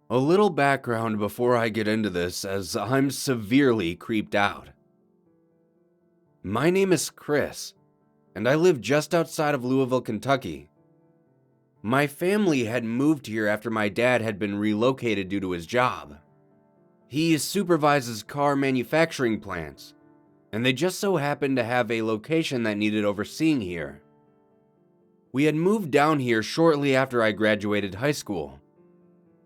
A little background before I get into this, as I'm severely creeped out. My name is Chris, and I live just outside of Louisville, Kentucky. My family had moved here after my dad had been relocated due to his job. He supervises car manufacturing plants, and they just so happened to have a location that needed overseeing here. We had moved down here shortly after I graduated high school.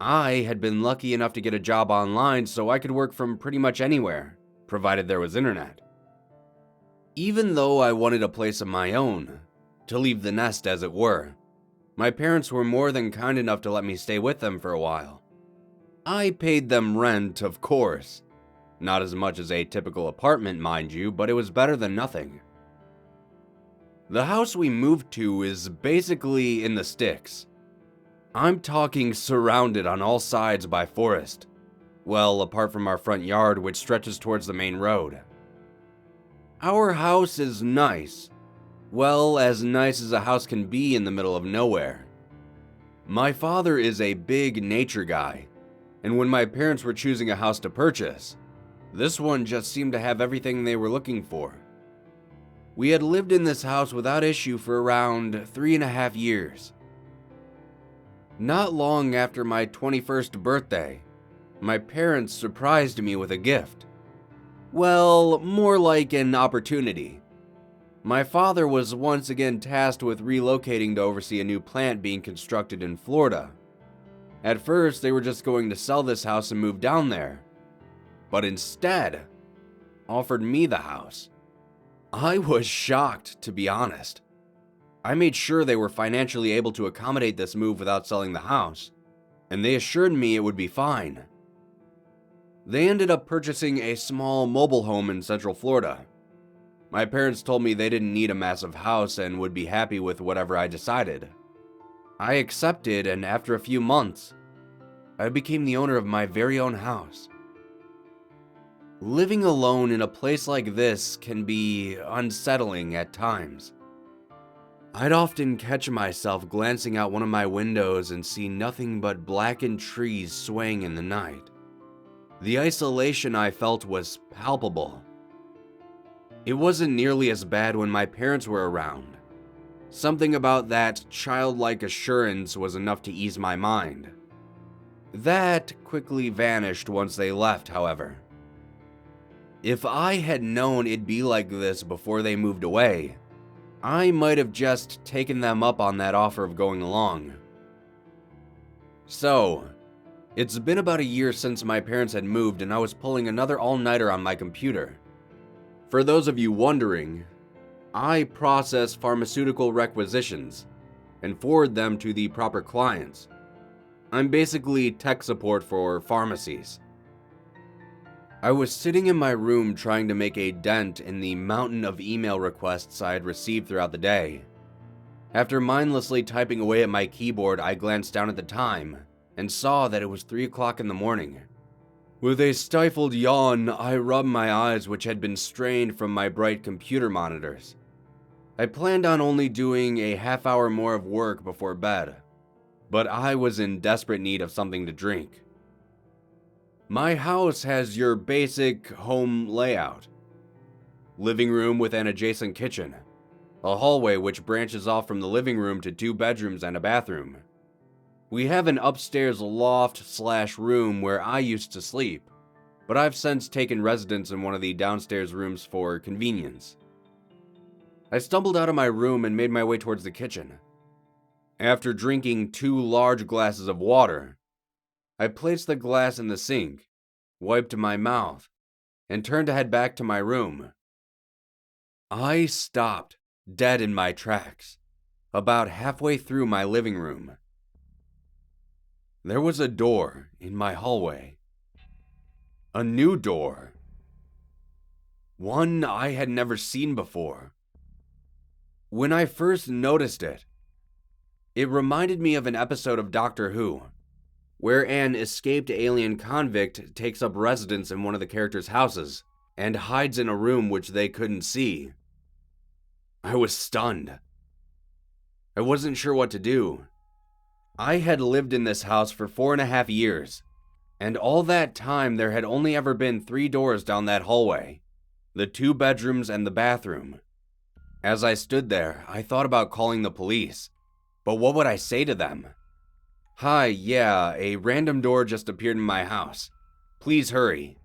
I had been lucky enough to get a job online so I could work from pretty much anywhere, provided there was internet. Even though I wanted a place of my own, to leave the nest as it were, my parents were more than kind enough to let me stay with them for a while. I paid them rent, of course. Not as much as a typical apartment, mind you, but it was better than nothing. The house we moved to is basically in the sticks. I'm talking surrounded on all sides by forest. Well, apart from our front yard, which stretches towards the main road. Our house is nice. Well, as nice as a house can be in the middle of nowhere. My father is a big nature guy, and when my parents were choosing a house to purchase, this one just seemed to have everything they were looking for. We had lived in this house without issue for around 3.5 years. Not long after my 21st birthday, my parents surprised me with a gift. Well, more like an opportunity. My father was once again tasked with relocating to oversee a new plant being constructed in Florida. At first, they were just going to sell this house and move down there, but instead, offered me the house. I was shocked, to be honest. I made sure they were financially able to accommodate this move without selling the house, and they assured me it would be fine. They ended up purchasing a small mobile home in Central Florida. My parents told me they didn't need a massive house and would be happy with whatever I decided. I accepted, and after a few months, I became the owner of my very own house. Living alone in a place like this can be unsettling at times. I'd often catch myself glancing out one of my windows and see nothing but blackened trees swaying in the night. The isolation I felt was palpable. It wasn't nearly as bad when my parents were around. Something about that childlike assurance was enough to ease my mind. That quickly vanished once they left, however. If I had known it'd be like this before they moved away, I might have just taken them up on that offer of going along. So, it's been about a year since my parents had moved and I was pulling another all-nighter on my computer. For those of you wondering, I process pharmaceutical requisitions and forward them to the proper clients. I'm basically tech support for pharmacies. I was sitting in my room trying to make a dent in the mountain of email requests I had received throughout the day. After mindlessly typing away at my keyboard, I glanced down at the time and saw that it was 3 o'clock in the morning. With a stifled yawn, I rubbed my eyes, which had been strained from my bright computer monitors. I planned on only doing a half hour more of work before bed, but I was in desperate need of something to drink. My house has your basic home layout. Living room with an adjacent kitchen, a hallway which branches off from the living room to 2 bedrooms and a bathroom. We have an upstairs loft/room where I used to sleep, but I've since taken residence in one of the downstairs rooms for convenience. I stumbled out of my room and made my way towards the kitchen. After drinking 2 large glasses of water, I placed the glass in the sink, wiped my mouth, and turned to head back to my room. I stopped dead in my tracks, about halfway through my living room. There was a door in my hallway. A new door. One I had never seen before. When I first noticed it, it reminded me of an episode of Doctor Who, where an escaped alien convict takes up residence in one of the characters' houses and hides in a room which they couldn't see. I was stunned. I wasn't sure what to do. I had lived in this house for 4.5 years, And all that time, there had only ever been 3 doors down that hallway, the 2 bedrooms and the bathroom. As I stood there, I thought about calling the police, but what would I say to them? Hi, yeah, a random door just appeared in my house. Please hurry.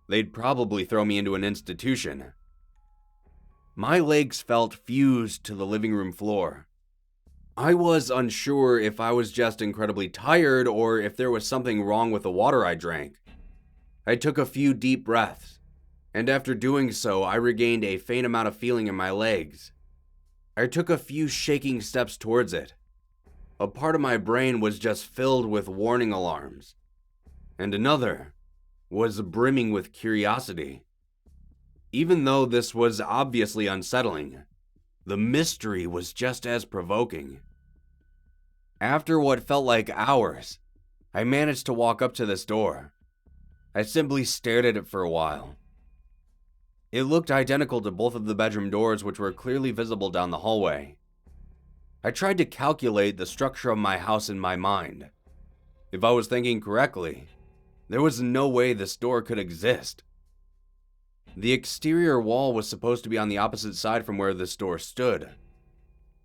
They'd probably throw me into an institution. My legs felt fused to the living room floor. I was unsure if I was just incredibly tired or if there was something wrong with the water I drank. I took a few deep breaths, and after doing so, I regained a faint amount of feeling in my legs. I took a few shaking steps towards it. A part of my brain was just filled with warning alarms, and another was brimming with curiosity. Even though this was obviously unsettling, the mystery was just as provoking. After what felt like hours, I managed to walk up to this door. I simply stared at it for a while. It looked identical to both of the bedroom doors, which were clearly visible down the hallway. I tried to calculate the structure of my house in my mind. If I was thinking correctly, there was no way this door could exist. The exterior wall was supposed to be on the opposite side from where this door stood.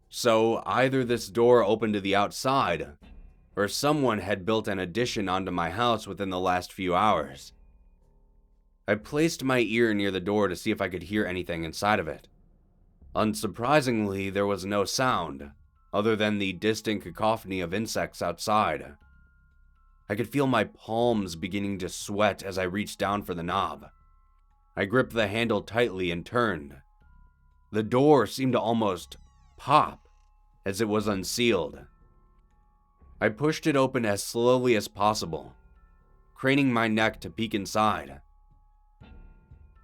So either this door opened to the outside, or someone had built an addition onto my house within the last few hours. I placed my ear near the door to see if I could hear anything inside of it. Unsurprisingly, there was no sound, other than the distant cacophony of insects outside. I could feel my palms beginning to sweat as I reached down for the knob. I gripped the handle tightly and turned. The door seemed to almost pop as it was unsealed. I pushed it open as slowly as possible, craning my neck to peek inside.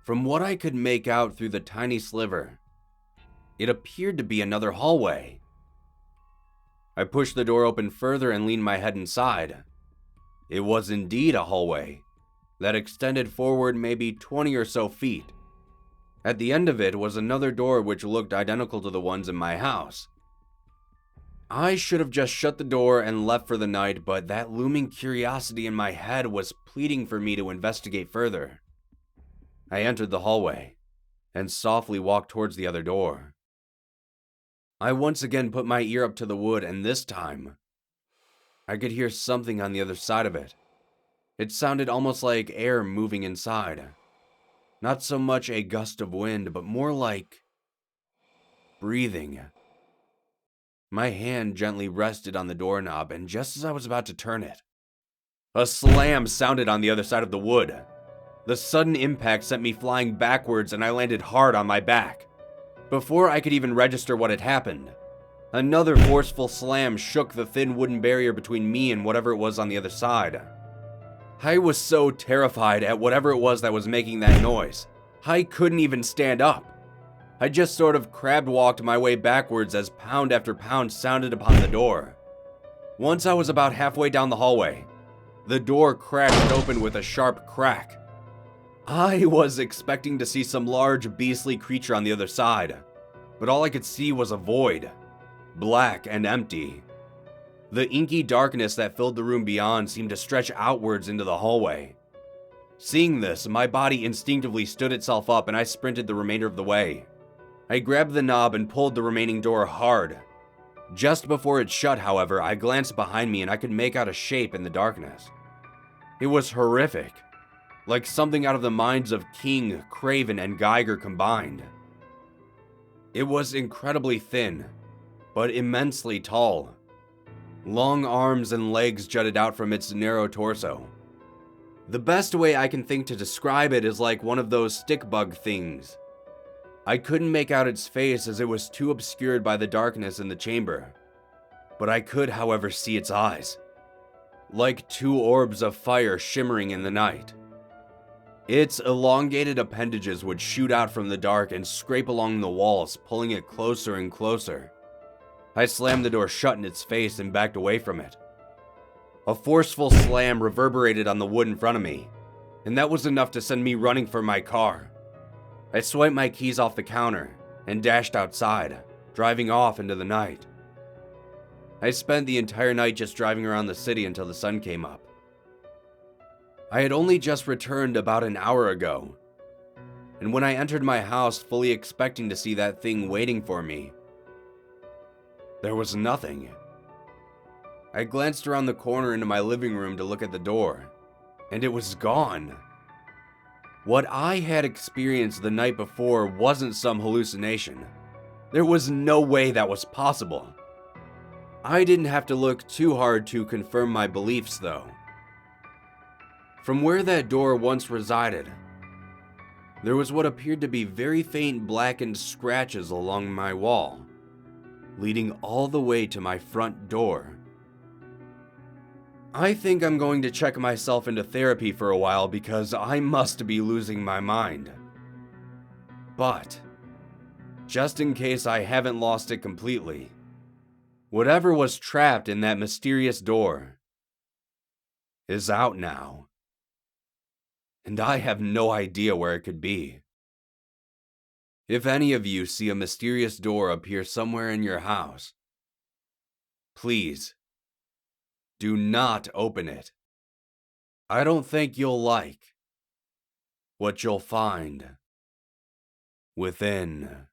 From what I could make out through the tiny sliver, it appeared to be another hallway. I pushed the door open further and leaned my head inside. It was indeed a hallway that extended forward maybe 20 or so feet. At the end of it was another door which looked identical to the ones in my house. I should have just shut the door and left for the night, but that looming curiosity in my head was pleading for me to investigate further. I entered the hallway and softly walked towards the other door. I once again put my ear up to the wood, and this time, I could hear something on the other side of it. It sounded almost like air moving inside. Not so much a gust of wind, but more like breathing. My hand gently rested on the doorknob, and just as I was about to turn it, a slam sounded on the other side of the wood. The sudden impact sent me flying backwards, and I landed hard on my back. Before I could even register what had happened, another forceful slam shook the thin wooden barrier between me and whatever it was on the other side. I was so terrified at whatever it was that was making that noise, I couldn't even stand up. I just sort of crab walked my way backwards as pound after pound sounded upon the door. Once I was about halfway down the hallway, the door crashed open with a sharp crack. I was expecting to see some large beastly creature on the other side, but all I could see was a void, black and empty. The inky darkness that filled the room beyond seemed to stretch outwards into the hallway. Seeing this, my body instinctively stood itself up and I sprinted the remainder of the way. I grabbed the knob and pulled the remaining door hard. Just before it shut, however, I glanced behind me and I could make out a shape in the darkness. It was horrific, like something out of the minds of King, Craven, and Geiger combined. It was incredibly thin, but immensely tall. Long arms and legs jutted out from its narrow torso. The best way I can think to describe it is like one of those stick bug things. I couldn't make out its face as it was too obscured by the darkness in the chamber, but I could, however, see its eyes, like 2 orbs of fire shimmering in the night. Its elongated appendages would shoot out from the dark and scrape along the walls, pulling it closer and closer. I slammed the door shut in its face and backed away from it. A forceful slam reverberated on the wood in front of me, and that was enough to send me running for my car. I swiped my keys off the counter and dashed outside, driving off into the night. I spent the entire night just driving around the city until the sun came up. I had only just returned about an hour ago, and when I entered my house fully expecting to see that thing waiting for me, there was nothing. I glanced around the corner into my living room to look at the door, and it was gone. What I had experienced the night before wasn't some hallucination. There was no way that was possible. I didn't have to look too hard to confirm my beliefs, though. From where that door once resided, there was what appeared to be very faint blackened scratches along my wall, leading all the way to my front door. I think I'm going to check myself into therapy for a while because I must be losing my mind. But, just in case I haven't lost it completely, whatever was trapped in that mysterious door is out now. And I have no idea where it could be. If any of you see a mysterious door appear somewhere in your house, please, do not open it. I don't think you'll like what you'll find within.